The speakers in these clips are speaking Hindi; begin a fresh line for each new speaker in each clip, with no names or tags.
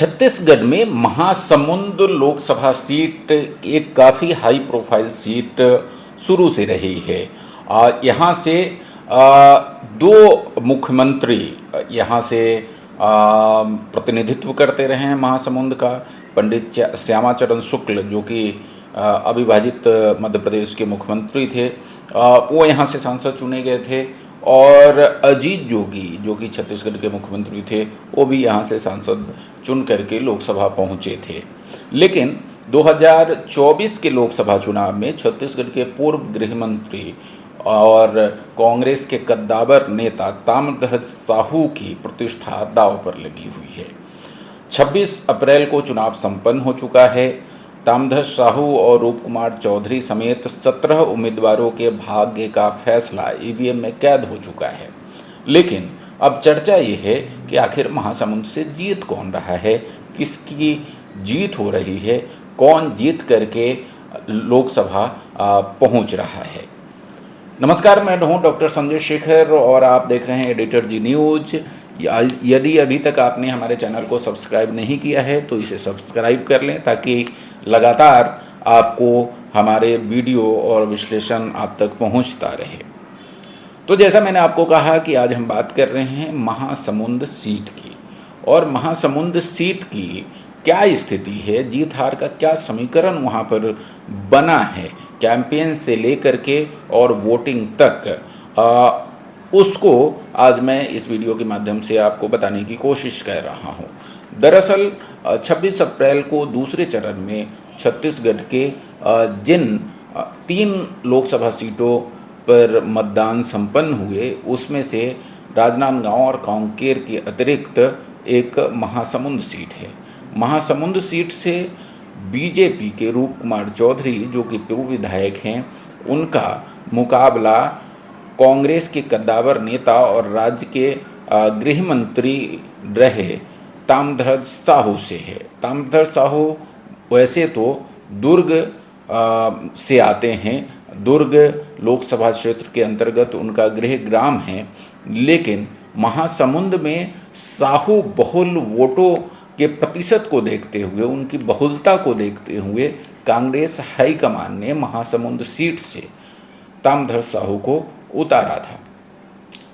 छत्तीसगढ़ में महासमुंद लोकसभा सीट एक काफ़ी हाई प्रोफाइल सीट शुरू से रही है। यहाँ से दो मुख्यमंत्री यहाँ से प्रतिनिधित्व करते रहे हैं महासमुंद का। पंडित श्यामाचरण शुक्ल जो कि अविभाजित मध्य प्रदेश के मुख्यमंत्री थे, वो यहाँ से सांसद चुने गए थे। और अजीत जोगी जो कि छत्तीसगढ़ के मुख्यमंत्री थे, वो भी यहाँ से सांसद चुन करके लोकसभा पहुँचे थे। लेकिन 2024 के लोकसभा चुनाव में छत्तीसगढ़ के पूर्व गृह मंत्री और कांग्रेस के कद्दावर नेता ताम्रध्वज साहू की प्रतिष्ठा दांव पर लगी हुई है। 26 अप्रैल को चुनाव संपन्न हो चुका है। ताम्रध्वज साहू और रूप कुमार चौधरी समेत 17 उम्मीदवारों के भाग्य का फैसला ईवीएम में कैद हो चुका है। लेकिन अब चर्चा ये है कि आखिर महासमुंद से जीत कौन रहा है, किसकी जीत हो रही है, कौन जीत करके लोकसभा पहुंच रहा है। नमस्कार, मैं हूं डॉक्टर संजय शेखर और आप देख रहे हैं एडिटर जी न्यूज। यदि अभी तक आपने हमारे चैनल को सब्सक्राइब नहीं किया है तो इसे सब्सक्राइब कर लें, ताकि लगातार आपको हमारे वीडियो और विश्लेषण आप तक पहुंचता रहे। तो जैसा मैंने आपको कहा कि आज हम बात कर रहे हैं महासमुंद सीट की, और महासमुंद सीट की क्या स्थिति है, जीत हार का क्या समीकरण वहां पर बना है, कैंपेन से लेकर के और वोटिंग तक, उसको आज मैं इस वीडियो के माध्यम से आपको बताने की कोशिश कर रहा हूं। दरअसल 26 अप्रैल को दूसरे चरण में छत्तीसगढ़ के जिन 3 लोकसभा सीटों पर मतदान संपन्न हुए, उसमें से राजनांदगांव और कांकेर के अतिरिक्त एक महासमुंद सीट है। महासमुंद सीट से बीजेपी के रूप कुमार चौधरी जो कि पूर्व विधायक हैं, उनका मुकाबला कांग्रेस के कद्दावर नेता और राज्य के गृह मंत्री रहे ताम्रध्वज साहू से है। ताम्रध्वज साहू वैसे तो दुर्ग से आते हैं, दुर्ग लोकसभा क्षेत्र के अंतर्गत उनका गृह ग्राम है। लेकिन महासमुंद में साहू बहुल वोटों के प्रतिशत को देखते हुए, उनकी बहुलता को देखते हुए कांग्रेस हाईकमान ने महासमुंद सीट से ताम्रध्वज साहू को उतारा था।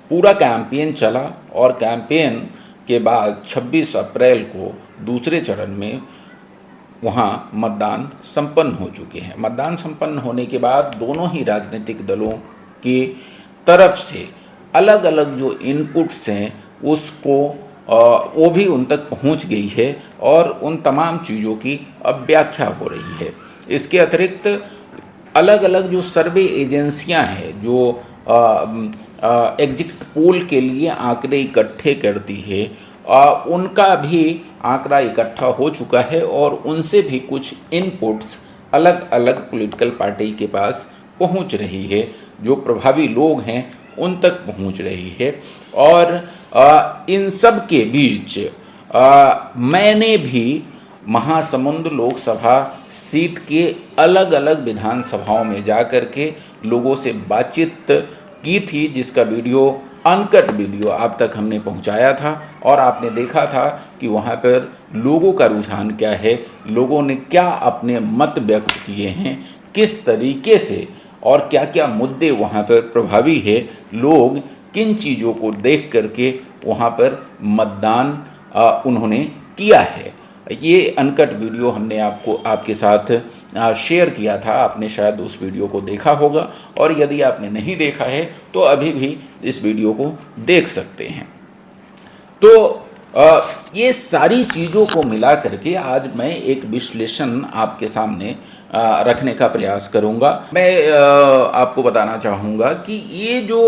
पूरा कैंपेन चला और कैंपेन के बाद 26 अप्रैल को दूसरे चरण में वहाँ मतदान संपन्न हो चुके हैं। मतदान संपन्न होने के बाद दोनों ही राजनीतिक दलों की तरफ से अलग अलग जो इनपुट्स हैं उसको वो भी उन तक पहुँच गई है और उन तमाम चीज़ों की अब व्याख्या हो रही है। इसके अतिरिक्त अलग अलग जो सर्वे एजेंसियां हैं जो एग्जिट पोल के लिए आंकड़े इकट्ठे करती है, उनका भी आंकड़ा इकट्ठा हो चुका है और उनसे भी कुछ इनपुट्स अलग अलग पॉलिटिकल पार्टी के पास पहुंच रही है, जो प्रभावी लोग हैं उन तक पहुंच रही है। और इन सब के बीच मैंने भी महासमुंद लोकसभा सीट के अलग अलग विधानसभाओं में जाकर के लोगों से बातचीत की थी, जिसका वीडियो अनकट वीडियो आप तक हमने पहुंचाया था और आपने देखा था कि वहां पर लोगों का रुझान क्या है, लोगों ने क्या अपने मत व्यक्त किए हैं, किस तरीके से और क्या क्या मुद्दे वहां पर प्रभावी है, लोग किन चीज़ों को देख करके वहां पर मतदान उन्होंने किया है। ये अनकट वीडियो हमने आपके साथ शेयर किया था, आपने शायद उस वीडियो को देखा होगा, और यदि आपने नहीं देखा है तो अभी भी इस वीडियो को देख सकते हैं। तो ये सारी चीज़ों को मिला करके आज मैं एक विश्लेषण आपके सामने रखने का प्रयास करूंगा। मैं आपको बताना चाहूँगा कि ये जो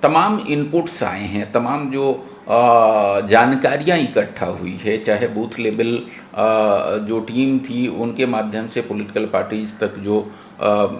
तमाम इनपुट्स आए हैं, तमाम जो जानकारियाँ इकट्ठा हुई है, चाहे बूथ लेवल जो टीम थी उनके माध्यम से पॉलिटिकल पार्टीज तक जो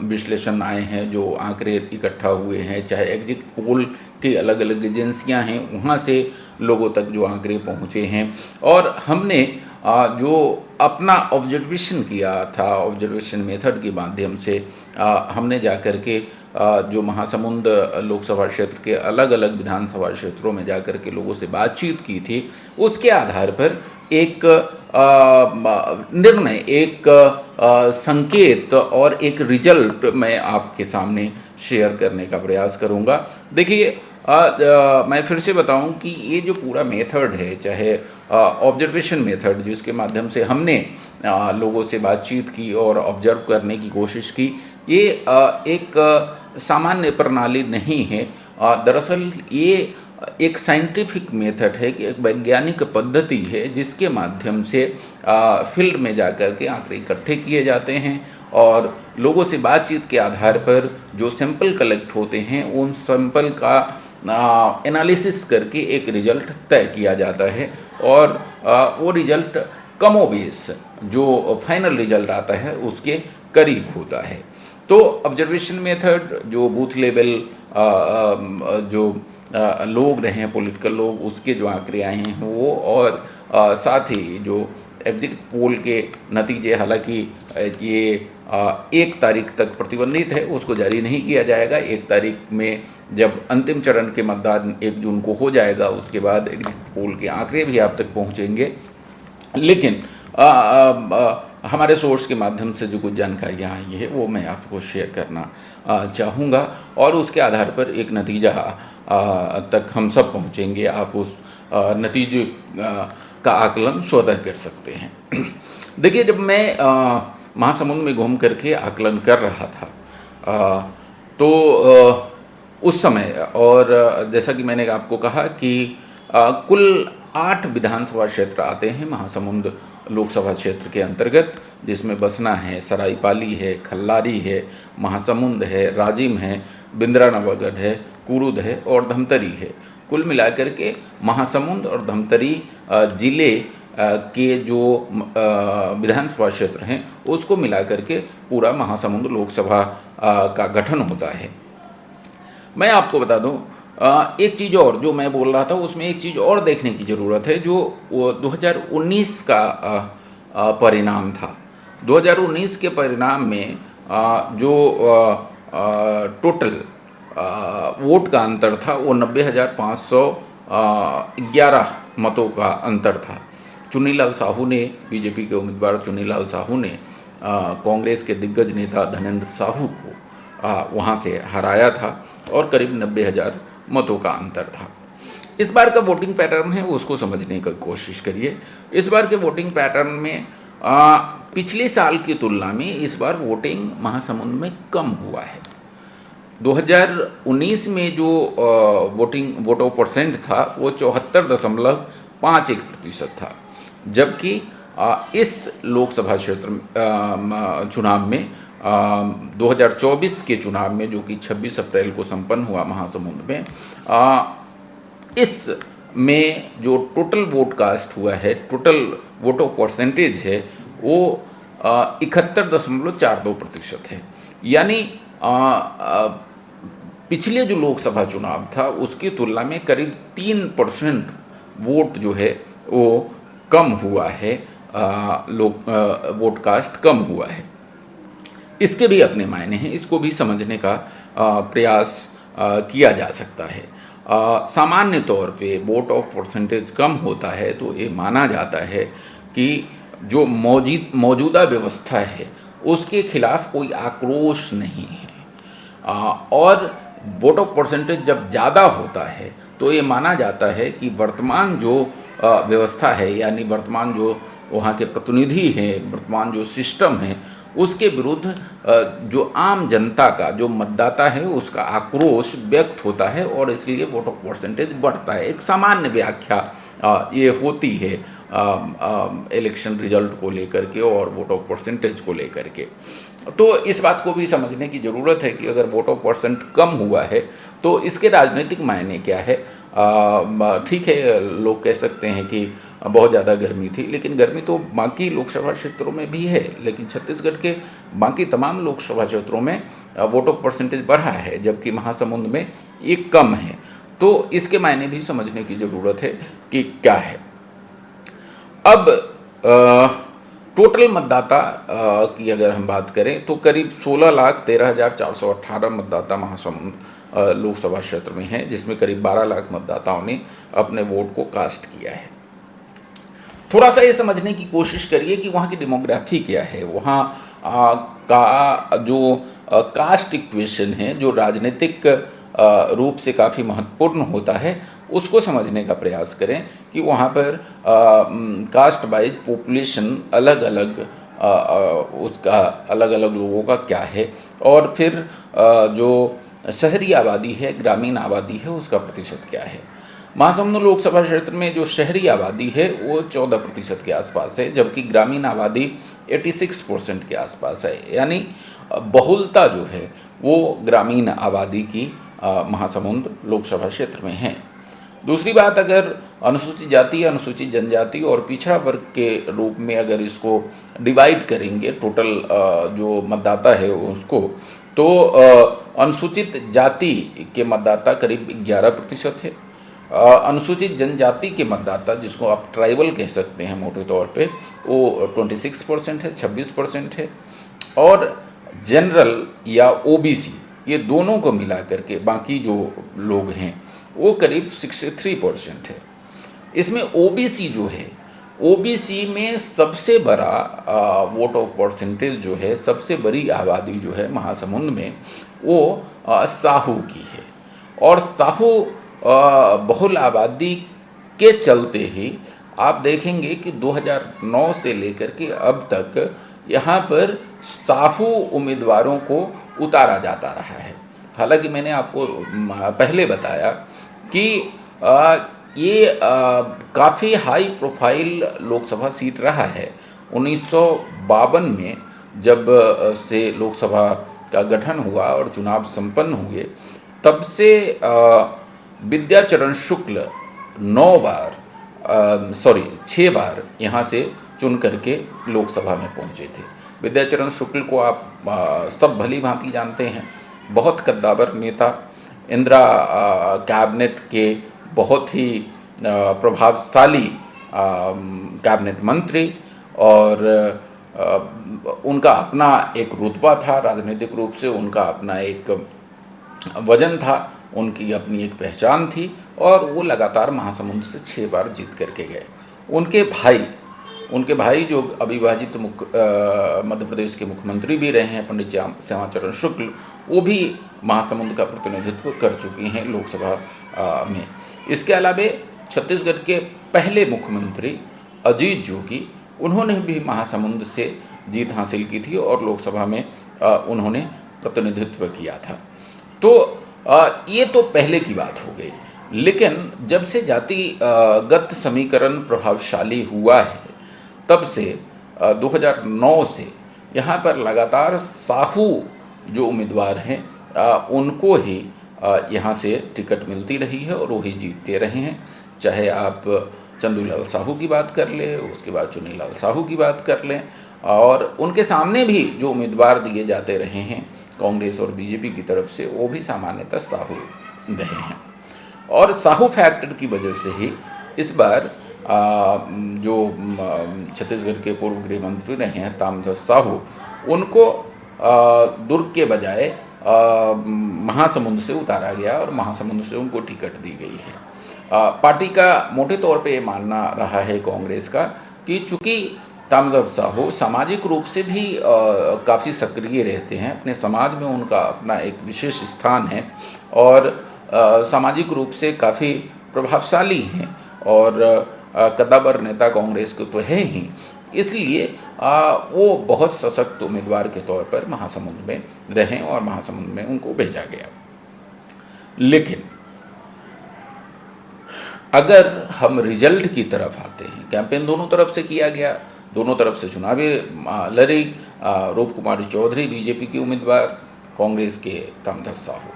विश्लेषण आए हैं, जो आंकड़े इकट्ठा हुए हैं, चाहे एग्जिट पोल की अलग अलग एजेंसियां हैं वहाँ से लोगों तक जो आंकड़े पहुँचे हैं, और हमने जो अपना ऑब्जर्वेशन किया था, ऑब्जर्वेशन मेथड के माध्यम से हमने जाकर के जो महासमुंद लोकसभा क्षेत्र के अलग अलग विधानसभा क्षेत्रों में जाकर के लोगों से बातचीत की थी, उसके आधार पर एक निर्णय, एक संकेत और एक रिजल्ट मैं आपके सामने शेयर करने का प्रयास करूंगा। देखिए, मैं फिर से बताऊं कि ये जो पूरा मेथड है, चाहे ऑब्जर्वेशन मेथड जिसके माध्यम से हमने लोगों से बातचीत की और ऑब्जर्व करने की कोशिश की, ये एक सामान्य प्रणाली नहीं है। दरअसल ये एक साइंटिफिक मेथड है, कि एक वैज्ञानिक पद्धति है जिसके माध्यम से फील्ड में जाकर के आंकड़े इकट्ठे किए जाते हैं और लोगों से बातचीत के आधार पर जो सैंपल कलेक्ट होते हैं उन सैंपल का एनालिसिस करके एक रिजल्ट तय किया जाता है और वो रिजल्ट कमोबेश जो फाइनल रिजल्ट आता है उसके करीब होता है। तो ऑब्जर्वेशन मेथड जो बूथ लेवल जो लोग रहे हैं, पॉलिटिकल लोग, उसके जो आंकड़े आए हैं वो, और साथ ही जो एग्जिट पोल के नतीजे, हालांकि ये 1 तारीख तक प्रतिबंधित है, उसको जारी नहीं किया जाएगा। 1 तारीख में जब अंतिम चरण के मतदान 1 जून को हो जाएगा, उसके बाद एग्जिट पोल के आंकड़े भी आप तक पहुंचेंगे। लेकिन हमारे सोर्स के माध्यम से जो कुछ जानकारियाँ आई है वो मैं आपको शेयर करना चाहूँगा और उसके आधार पर एक नतीजा तक हम सब पहुँचेंगे। आप उस नतीजे का आकलन स्वतः कर सकते हैं। देखिए, जब मैं महासमुंद में घूम करके आकलन कर रहा था तो उस समय, और जैसा कि मैंने आपको कहा कि कुल 8 विधानसभा क्षेत्र आते हैं महासमुंद लोकसभा क्षेत्र के अंतर्गत, जिसमें बसना है, सरायपाली है, खल्लारी है, महासमुंद है, राजिम है, बिंद्रानवागढ़ है, कुरुद है और धमतरी है। कुल मिलाकर के महासमुंद और धमतरी जिले के जो विधानसभा क्षेत्र हैं उसको मिलाकर के पूरा महासमुंद लोकसभा का गठन होता है। मैं आपको बता दूं, एक चीज़ और जो मैं बोल रहा था उसमें एक चीज़ और देखने की ज़रूरत है, जो 2019 का परिणाम था। 2019 के परिणाम में जो टोटल वोट का अंतर था वो 90,511 मतों का अंतर था। चुन्नीलाल साहू ने, बीजेपी के उम्मीदवार चुन्नीलाल साहू ने कांग्रेस के दिग्गज नेता धनेंद्र साहू को वहाँ से हराया था और करीब 90,000 मतों का अंतर था। इस बार का वोटिंग पैटर्न है उसको समझने की कोशिश करिए। इस बार के वोटिंग पैटर्न में पिछले साल की तुलना में इस बार वोटिंग महासमुंद में कम हुआ है। 2019 में जो वोट ऑफ परसेंट था वो 74.51% था, जबकि इस लोकसभा क्षेत्र चुनाव में 2024 के चुनाव में, जो कि 26 अप्रैल को संपन्न हुआ महासमुंद में, इस में जो टोटल वोट कास्ट हुआ है, टोटल वोट ऑफ परसेंटेज है, वो 71.42% है। यानी पिछले जो लोकसभा चुनाव था उसकी तुलना में करीब 3% वोट जो है वो कम हुआ है, वोट कास्ट कम हुआ है। इसके भी अपने मायने हैं, इसको भी समझने का प्रयास किया जा सकता है। सामान्य तौर पे वोट ऑफ परसेंटेज कम होता है तो ये माना जाता है कि जो मौजूदा व्यवस्था है उसके खिलाफ कोई आक्रोश नहीं है, और वोट ऑफ परसेंटेज जब ज़्यादा होता है तो ये माना जाता है कि वर्तमान जो व्यवस्था है, यानी वर्तमान जो वहाँ के प्रतिनिधि हैं, वर्तमान जो सिस्टम है, उसके विरुद्ध जो आम जनता का, जो मतदाता है, उसका आक्रोश व्यक्त होता है और इसलिए वोट ऑफ परसेंटेज बढ़ता है। एक सामान्य व्याख्या ये होती है इलेक्शन रिजल्ट को लेकर के और वोट ऑफ परसेंटेज को लेकर के। तो इस बात को भी समझने की ज़रूरत है कि अगर वोट ऑफ परसेंट कम हुआ है तो इसके राजनीतिक मायने क्या है। ठीक है, लोग कह सकते हैं कि बहुत ज़्यादा गर्मी थी, लेकिन गर्मी तो बाकी लोकसभा क्षेत्रों में भी है, लेकिन छत्तीसगढ़ के बाकी तमाम लोकसभा क्षेत्रों में वोट ऑफ परसेंटेज बढ़ा है, जबकि महासमुंद में ये कम है। तो इसके मायने भी समझने की ज़रूरत है कि क्या है। अब टोटल मतदाता की अगर हम बात करें तो करीब 16,13,418 मतदाता महासमुंद लोकसभा क्षेत्र में हैं, जिसमें करीब 12 लाख मतदाताओं ने अपने वोट को कास्ट किया है। थोड़ा सा ये समझने की कोशिश करिए कि वहाँ की डेमोग्राफी क्या है, वहाँ का जो कास्ट इक्वेशन है, जो राजनीतिक रूप से काफ़ी महत्वपूर्ण होता है, उसको समझने का प्रयास करें कि वहाँ पर कास्ट वाइज पॉपुलेशन अलग अलग उसका अलग अलग लोगों का क्या है, और फिर जो शहरी आबादी है, ग्रामीण आबादी है, उसका प्रतिशत क्या है। महासमुंद लोकसभा क्षेत्र में जो शहरी आबादी है वो 14% के आसपास है, जबकि ग्रामीण आबादी 86% के आसपास है, यानी बहुलता जो है वो ग्रामीण आबादी की महासमुंद लोकसभा क्षेत्र में है। दूसरी बात, अगर अनुसूचित जाति, अनुसूचित जनजाति और पिछड़ा वर्ग के रूप में अगर इसको डिवाइड करेंगे टोटल जो मतदाता है उसको, तो अनुसूचित जाति के मतदाता करीब 11% है। अनुसूचित जनजाति के मतदाता, जिसको आप ट्राइबल कह सकते हैं मोटे तौर पे, वो 26% है, 26% है। और जनरल या ओबीसी, ये दोनों को मिला करके बाकी जो लोग हैं वो करीब 63% है। इसमें ओबीसी जो है, ओबीसी में सबसे बड़ा वोट ऑफ परसेंटेज जो है, सबसे बड़ी आबादी जो है महासमुंद में, वो साहू की है। और साहू बहुल आबादी के चलते ही आप देखेंगे कि 2009 से लेकर के अब तक यहाँ पर साहू उम्मीदवारों को उतारा जाता रहा है। हालांकि मैंने आपको पहले बताया कि ये काफ़ी हाई प्रोफाइल लोकसभा सीट रहा है। 1952 में जब से लोकसभा का गठन हुआ और चुनाव संपन्न हुए, तब से विद्याचरण शुक्ल 6 बार यहाँ से चुन करके लोकसभा में पहुँचे थे। विद्याचरण शुक्ल को आप सब भली भांति जानते हैं, बहुत कद्दावर नेता, इंदिरा कैबिनेट के बहुत ही प्रभावशाली कैबिनेट मंत्री, और उनका अपना एक रुतबा था, राजनीतिक रूप से उनका अपना एक वजन था, उनकी अपनी एक पहचान थी, और वो लगातार महासमुंद से 6 बार जीत करके गए। उनके भाई जो अविभाजित मध्य प्रदेश के मुख्यमंत्री भी रहे हैं, पंडित श्यामाचरण शुक्ल, वो भी महासमुंद का प्रतिनिधित्व कर चुके हैं लोकसभा में। इसके अलावा छत्तीसगढ़ के पहले मुख्यमंत्री अजीत जोगी, उन्होंने भी महासमुंद से जीत हासिल की थी और लोकसभा में उन्होंने प्रतिनिधित्व किया था। तो ये तो पहले की बात हो गई। लेकिन जब से जातिगत समीकरण प्रभावशाली हुआ है, तब से 2009 से यहाँ पर लगातार साहू जो उम्मीदवार हैं उनको ही यहाँ से टिकट मिलती रही है और वही जीतते रहे हैं। चाहे आप चंदूलाल साहू की बात कर लें, उसके बाद चुनीलाल साहू की बात कर लें, और उनके सामने भी जो उम्मीदवार दिए जाते रहे हैं कांग्रेस और बीजेपी की तरफ से, वो भी सामान्यतः साहू रहे हैं। और साहू फैक्टर की वजह से ही इस बार जो छत्तीसगढ़ के पूर्व गृह मंत्री रहे हैं ताम्रध्वज साहू, उनको दुर्ग के बजाय महासमुंद से उतारा गया और महासमुंद से उनको टिकट दी गई है। पार्टी का मोटे तौर पे ये मानना रहा है कांग्रेस का कि चूँकि ताम्रध्वज साहू सामाजिक रूप से भी काफ़ी सक्रिय रहते हैं, अपने समाज में उनका अपना एक विशेष स्थान है और सामाजिक रूप से काफ़ी प्रभावशाली हैं और कद्दावर नेता कांग्रेस के तो है ही, इसलिए वो बहुत सशक्त उम्मीदवार के तौर पर महासमुंद में रहे और महासमुंद में उनको भेजा गया। लेकिन अगर हम रिजल्ट की तरफ आते हैं, कैंपेन दोनों तरफ से किया गया, दोनों तरफ से चुनावी लड़ी, रूप कुमारी चौधरी बीजेपी की उम्मीदवार, कांग्रेस के ताम्रध्वज साहू।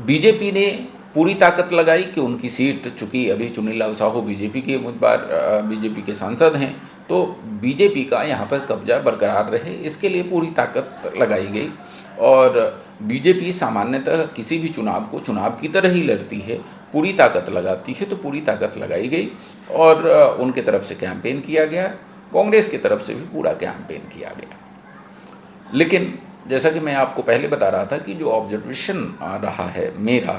बीजेपी ने पूरी ताकत लगाई कि उनकी सीट, चूँकि अभी चुनीलाल साहू बीजेपी के उम्मीदवार, बीजेपी के सांसद हैं, तो बीजेपी का यहाँ पर कब्जा बरकरार रहे, इसके लिए पूरी ताकत लगाई गई। और बीजेपी सामान्यतः किसी भी चुनाव को चुनाव की तरह ही लड़ती है, पूरी ताकत लगाती है, तो पूरी ताकत लगाई गई और उनके तरफ से कैंपेन किया गया, कांग्रेस की तरफ से भी पूरा कैंपेन किया गया। लेकिन जैसा कि मैं आपको पहले बता रहा था कि जो ऑब्जर्वेशन रहा है मेरा,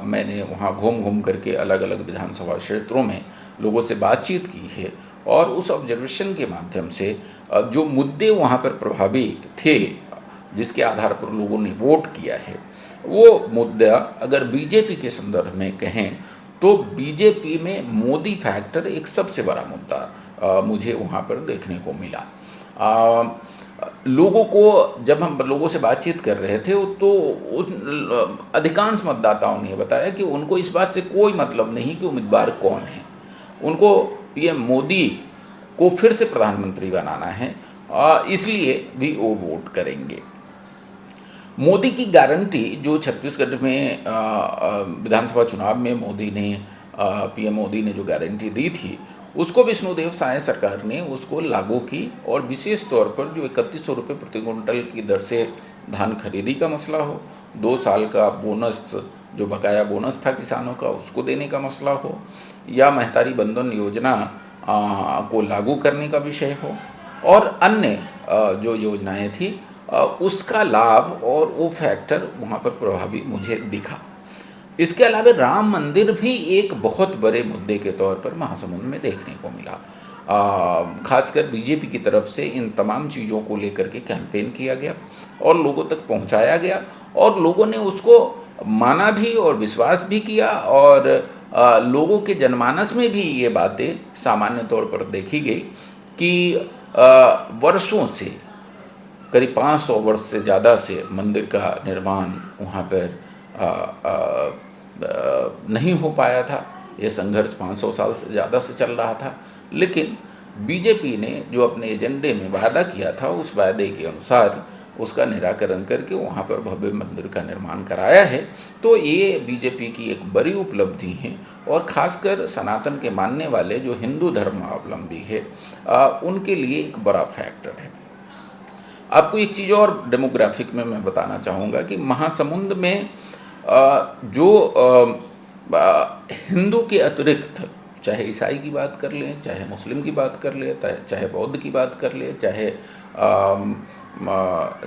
मैंने वहाँ घूम घूम करके अलग अलग विधानसभा क्षेत्रों में लोगों से बातचीत की है और उस ऑब्जर्वेशन के माध्यम से जो मुद्दे वहाँ पर प्रभावी थे, जिसके आधार पर लोगों ने वोट किया है, वो मुद्दा अगर बीजेपी के संदर्भ में कहें तो बीजेपी में मोदी फैक्टर एक सबसे बड़ा मुद्दा मुझे वहाँ पर देखने को मिला। लोगों को जब हम लोगों से बातचीत कर रहे थे तो अधिकांश मतदाताओं ने बताया कि उनको इस बात से कोई मतलब नहीं कि उम्मीदवार कौन है, उनको पीएम मोदी को फिर से प्रधानमंत्री बनाना है, इसलिए भी वो वोट करेंगे। मोदी की गारंटी जो छत्तीसगढ़ में विधानसभा चुनाव में मोदी ने पीएम मोदी ने जो गारंटी दी थी, उसको विष्णुदेव साय सरकार ने उसको लागू की और विशेष तौर पर जो 3100 रुपये प्रति क्विंटल की दर से धान खरीदी का मसला हो, 2 साल का बोनस जो बकाया बोनस था किसानों का उसको देने का मसला हो, या महतारी बंधन योजना को लागू करने का विषय हो, और अन्य जो योजनाएं थी उसका लाभ और वो फैक्टर वहाँ पर प्रभावी मुझे दिखा। इसके अलावा राम मंदिर भी एक बहुत बड़े मुद्दे के तौर पर महासमुंद में देखने को मिला। खासकर बीजेपी की तरफ से इन तमाम चीज़ों को लेकर के कैंपेन किया गया और लोगों तक पहुंचाया गया और लोगों ने उसको माना भी और विश्वास भी किया और लोगों के जनमानस में भी ये बातें सामान्य तौर पर देखी गई कि वर्षों से करीब 500 वर्ष से ज़्यादा से मंदिर का निर्माण वहाँ पर नहीं हो पाया था। ये संघर्ष 500 साल से ज़्यादा से चल रहा था, लेकिन बीजेपी ने जो अपने एजेंडे में वादा किया था उस वादे के अनुसार उसका निराकरण करके वहाँ पर भव्य मंदिर का निर्माण कराया है। तो ये बीजेपी की एक बड़ी उपलब्धि है और ख़ासकर सनातन के मानने वाले जो हिंदू धर्मावलंबी है उनके लिए एक बड़ा फैक्टर है। आपको एक चीज़ और डेमोग्राफिक में मैं बताना चाहूँगा कि महासमुंद में जो हिंदू के अतिरिक्त चाहे ईसाई की बात कर लें, चाहे मुस्लिम की बात कर लें, चाहे बौद्ध की बात कर लें, चाहे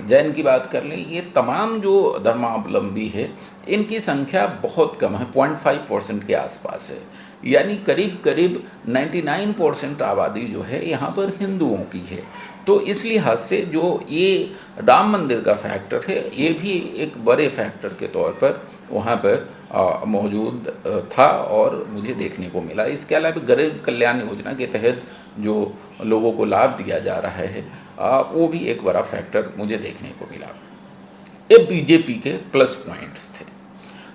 जैन की बात कर लें, ये तमाम जो धर्मावलंबी है इनकी संख्या बहुत कम है, 0.5% के आसपास है। यानी करीब करीब 99% आबादी जो है यहाँ पर हिंदुओं की है। तो इस लिहाज से जो ये राम मंदिर का फैक्टर है ये भी एक बड़े फैक्टर के तौर पर वहाँ पर मौजूद था और मुझे देखने को मिला। इसके अलावा गरीब कल्याण योजना के तहत जो लोगों को लाभ दिया जा रहा है वो भी एक बड़ा फैक्टर मुझे देखने को मिला। ये बीजेपी के प्लस पॉइंट्स थे।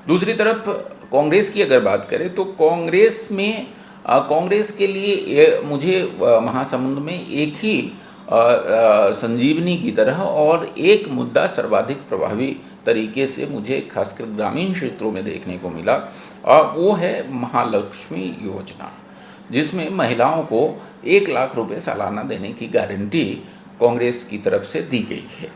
दूसरी तरफ कांग्रेस की अगर बात करें तो कांग्रेस में कांग्रेस के लिए मुझे महासमुंद में एक ही संजीवनी की तरह और एक मुद्दा सर्वाधिक प्रभावी तरीके से मुझे खासकर ग्रामीण क्षेत्रों में देखने को मिला और वो है महालक्ष्मी योजना, जिसमें महिलाओं को 1 लाख रुपए सालाना देने की गारंटी कांग्रेस की तरफ से दी गई है।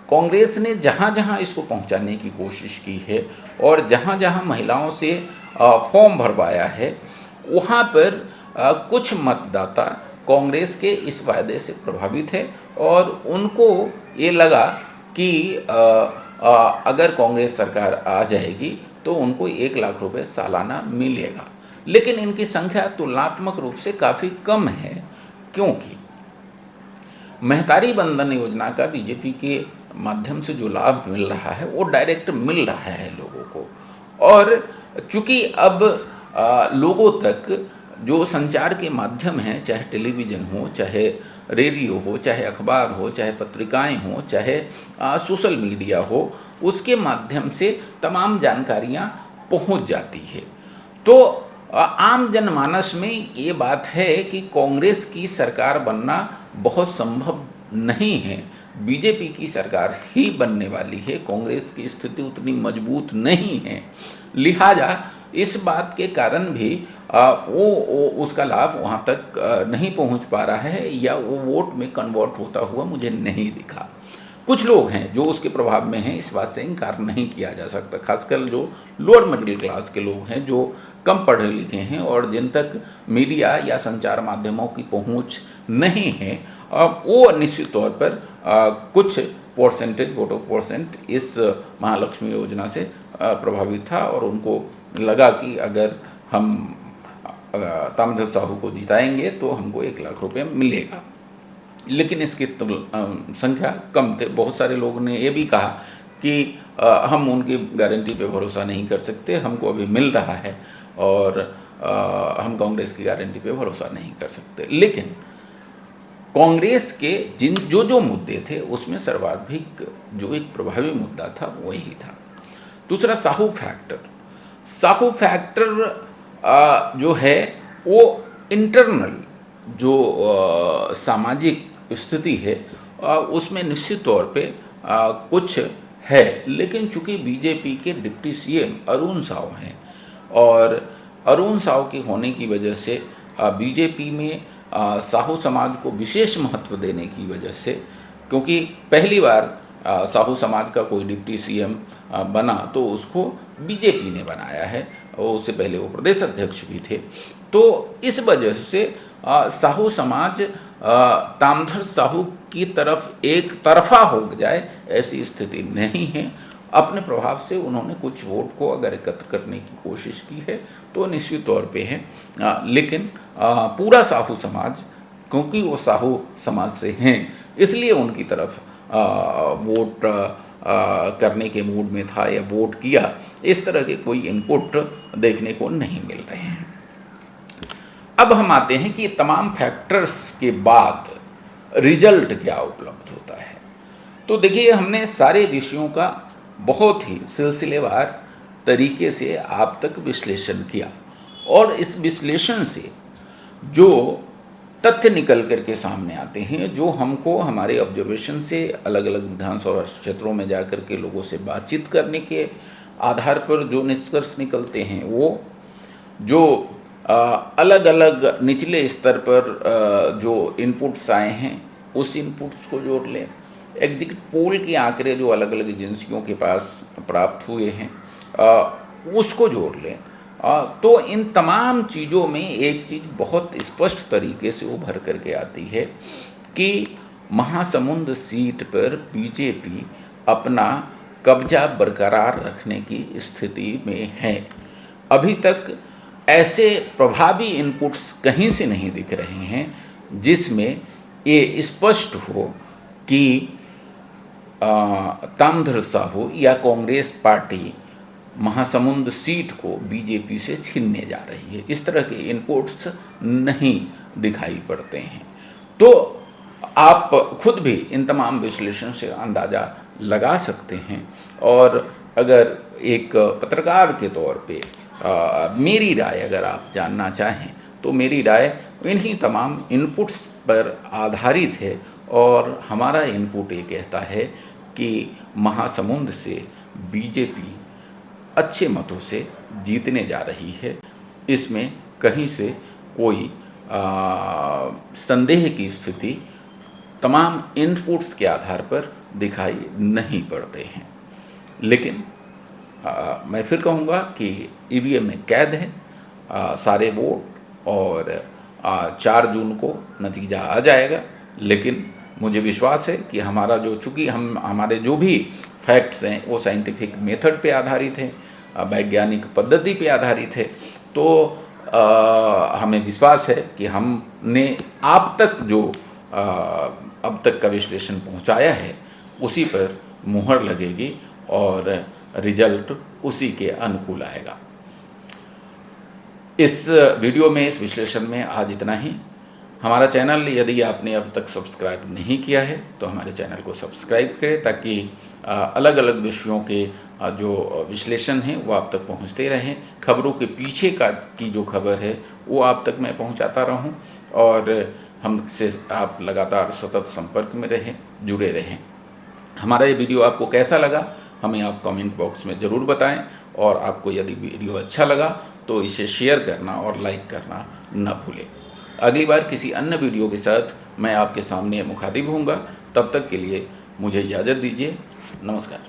कांग्रेस ने जहाँ जहाँ इसको पहुँचाने की कोशिश की है और जहाँ जहाँ महिलाओं से फॉर्म भरवाया है वहाँ पर कुछ मतदाता कांग्रेस के इस वायदे से प्रभावित है और उनको ये लगा कि अगर कांग्रेस सरकार आ जाएगी तो उनको 1 लाख रुपए सालाना मिलेगा। लेकिन इनकी संख्या तुलनात्मक रूप से काफ़ी कम है, क्योंकि महतारी बंधन योजना का बीजेपी के माध्यम से जो लाभ मिल रहा है वो डायरेक्ट मिल रहा है लोगों को, और चूँकि अब लोगों तक जो संचार के माध्यम हैं, चाहे टेलीविज़न हो, चाहे रेडियो हो, चाहे अखबार हो, चाहे पत्रिकाएं हो, चाहे सोशल मीडिया हो, उसके माध्यम से तमाम जानकारियां पहुंच जाती है। तो आम जनमानस में ये बात है कि कांग्रेस की सरकार बनना बहुत संभव नहीं है, बीजेपी की सरकार ही बनने वाली है। कांग्रेस की स्थिति उतनी मजबूत नहीं है, लिहाजा इस बात के कारण भी वो उसका लाभ वहाँ तक नहीं पहुँच पा रहा है या वो वोट में कन्वर्ट होता हुआ मुझे नहीं दिखा। कुछ लोग हैं जो उसके प्रभाव में हैं, इस बात से इनकार नहीं किया जा सकता। खासकर जो लोअर मिडिल क्लास के लोग हैं, जो कम पढ़े लिखे हैं और जिन तक मीडिया या संचार माध्यमों की पहुंच नहीं है, वो निश्चित तौर पर कुछ परसेंटेज वोट ऑफ परसेंट इस महालक्ष्मी योजना से प्रभावित था और उनको लगा कि अगर हम ताम्रध्वज साहू को जिताएंगे तो हमको 1 लाख रुपये मिलेगा। लेकिन इसकी संख्या कम थे। बहुत सारे लोगों ने ये भी कहा कि हम उनकी गारंटी पे भरोसा नहीं कर सकते, हमको अभी मिल रहा है और हम कांग्रेस की गारंटी पे भरोसा नहीं कर सकते। लेकिन कांग्रेस के जो मुद्दे थे उसमें सर्वाधिक जो एक प्रभावी मुद्दा था वो यही था। दूसरा साहू फैक्टर। साहू फैक्टर जो है वो इंटरनल जो सामाजिक स्थिति है उसमें निश्चित तौर पे कुछ है, लेकिन चूंकि बीजेपी के डिप्टी सीएम अरुण साव हैं और अरुण साव के होने की वजह से बीजेपी में साहू समाज को विशेष महत्व देने की वजह से, क्योंकि पहली बार साहू समाज का कोई डिप्टी सीएम बना तो उसको बीजेपी ने बनाया है, और उससे पहले वो प्रदेश अध्यक्ष भी थे। तो इस वजह से साहू समाज ताम्रध्वज साहू की तरफ एक तरफा हो जाए ऐसी स्थिति नहीं है। अपने प्रभाव से उन्होंने कुछ वोट को अगर एकत्र करने की कोशिश की है तो निश्चित तौर पे है, लेकिन पूरा साहू समाज, क्योंकि वो साहू समाज से हैं, इसलिए उनकी तरफ वोट करने के मूड में था या वोट किया। इस तरह के कोई इनपुट देखने को नहीं मिल रहे हैं। अब हम आते हैं कि तमाम फैक्टर्स के बाद रिजल्ट क्या उपलब्ध होता है। तो देखिए, हमने सारे विषयों का बहुत ही सिलसिलेवार तरीके से आप तक विश्लेषण किया और इस विश्लेषण से जो तथ्य निकल करके सामने आते हैं, जो हमको हमारे ऑब्जर्वेशन से अलग अलग विधानसभा क्षेत्रों में जाकर के लोगों से बातचीत करने के आधार पर जो निष्कर्ष निकलते हैं, वो जो अलग अलग निचले स्तर पर जो इनपुट्स आए हैं उस इनपुट्स को जोड़ लें, एग्जिट पोल के आंकड़े जो अलग अलग एजेंसियों के पास प्राप्त हुए हैं उसको जोड़ लें, तो इन तमाम चीज़ों में एक चीज़ बहुत स्पष्ट तरीके से उभर करके आती है कि महासमुंद सीट पर बीजेपी अपना कब्जा बरकरार रखने की स्थिति में है। अभी तक ऐसे प्रभावी इनपुट्स कहीं से नहीं दिख रहे हैं जिसमें ये स्पष्ट हो कि ताम्रध्वज साहू या कांग्रेस पार्टी महासमुंद सीट को बीजेपी से छीनने जा रही है। इस तरह के इनपुट्स नहीं दिखाई पड़ते हैं। तो आप खुद भी इन तमाम विश्लेषण से अंदाज़ा लगा सकते हैं, और अगर एक पत्रकार के तौर पे मेरी राय अगर आप जानना चाहें तो मेरी राय इन्हीं तमाम इनपुट्स पर आधारित है, और हमारा इनपुट ये कहता है कि महासमुंद से बीजेपी अच्छे मतों से जीतने जा रही है। इसमें कहीं से कोई संदेह की स्थिति तमाम इनपुट्स के आधार पर दिखाई नहीं पड़ते हैं। लेकिन मैं फिर कहूँगा कि ईवीएम में कैद है सारे वोट, और 4 जून को नतीजा आ जाएगा। लेकिन मुझे विश्वास है कि हमारा जो, चूँकि हमारे जो भी फैक्ट्स हैं वो साइंटिफिक मेथड पे आधारित हैं, वैज्ञानिक पद्धति पे आधारित है, तो हमें विश्वास है कि हमने आप तक जो अब तक का विश्लेषण पहुंचाया है उसी पर मुहर लगेगी और रिजल्ट उसी के अनुकूल आएगा। इस वीडियो में, इस विश्लेषण में आज इतना ही। हमारा चैनल यदि आपने अब तक सब्सक्राइब नहीं किया है तो हमारे चैनल को सब्सक्राइब करें, ताकि अलग अलग विषयों के जो विश्लेषण हैं वो आप तक पहुंचते रहें। खबरों के पीछे की जो खबर है वो आप तक मैं पहुंचाता रहूं, और हमसे आप लगातार सतत संपर्क में रहें, जुड़े रहें। हमारा ये वीडियो आपको कैसा लगा हमें आप कमेंट बॉक्स में ज़रूर बताएं, और आपको यदि वीडियो अच्छा लगा तो इसे शेयर करना और लाइक करना न भूलें। अगली बार किसी अन्य वीडियो के साथ मैं आपके सामने मुखातिब होऊंगा। तब तक के लिए मुझे इजाज़त दीजिए। नमस्कार।